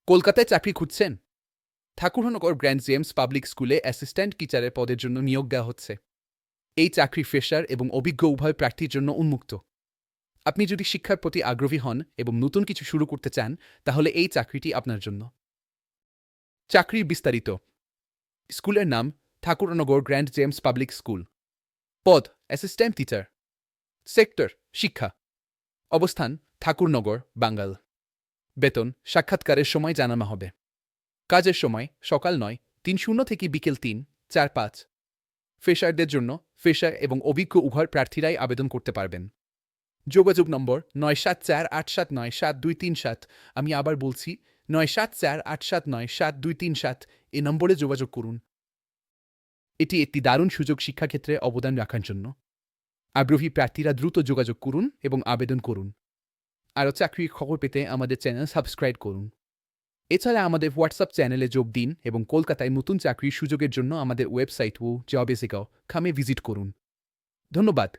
কলকাতায় চাকরি খুঁজছেন? ঠাকুরনগর গ্র্যান্ড জেমস পাবলিক স্কুলে অ্যাসিস্ট্যান্ট টিচারের পদের জন্য নিয়োগ দেওয়া হচ্ছে। এই চাকরি ফ্রেশার এবং অভিজ্ঞ উভয় প্রার্থীর জন্য উন্মুক্ত। আপনি যদি শিক্ষার প্রতি আগ্রহী হন এবং নতুন কিছু শুরু করতে চান, তাহলে এই চাকরিটি আপনার জন্য। চাকরির বিস্তারিত। স্কুলের নাম Thakurnagar grand James public school. পদ অ্যাসিস্ট্যান্ট টিচার। সেক্টর শিক্ষা। অবস্থান ঠাকুরনগর, বাঙ্গাল। বেতন সাক্ষাৎকারের সময় জানানো হবে। কাজের সময় সকাল ৯:৩০ থেকে বিকেল ৩:৪-৫। ফ্রেশারদের জন্য ফ্রেশার এবং অভিজ্ঞ উভয় প্রার্থীরাই আবেদন করতে পারবেন। যোগাযোগ নম্বর ৯৭৪৮৭৯৭২৩৭। আমি আবার বলছি ৯৭৪৮৭৯৭২৩৭। এ নম্বরে যোগাযোগ করুন। এটি একটি দারুণ সুযোগ শিক্ষাক্ষেত্রে অবদান রাখার জন্য। আগ্রহী প্রার্থীরা দ্রুত যোগাযোগ করুন এবং আবেদন করুন। আরও চাকরির খবর পেতে আমাদের চ্যানেল সাবস্ক্রাইব করুন। এছাড়া আমাদের হোয়াটসঅ্যাপ চ্যানেলে যোগ দিন এবং কলকাতায় নতুন চাকরির সুযোগের জন্য আমাদের ওয়েবসাইট ও জবেসিকাও খামে ভিজিট করুন। ধন্যবাদ।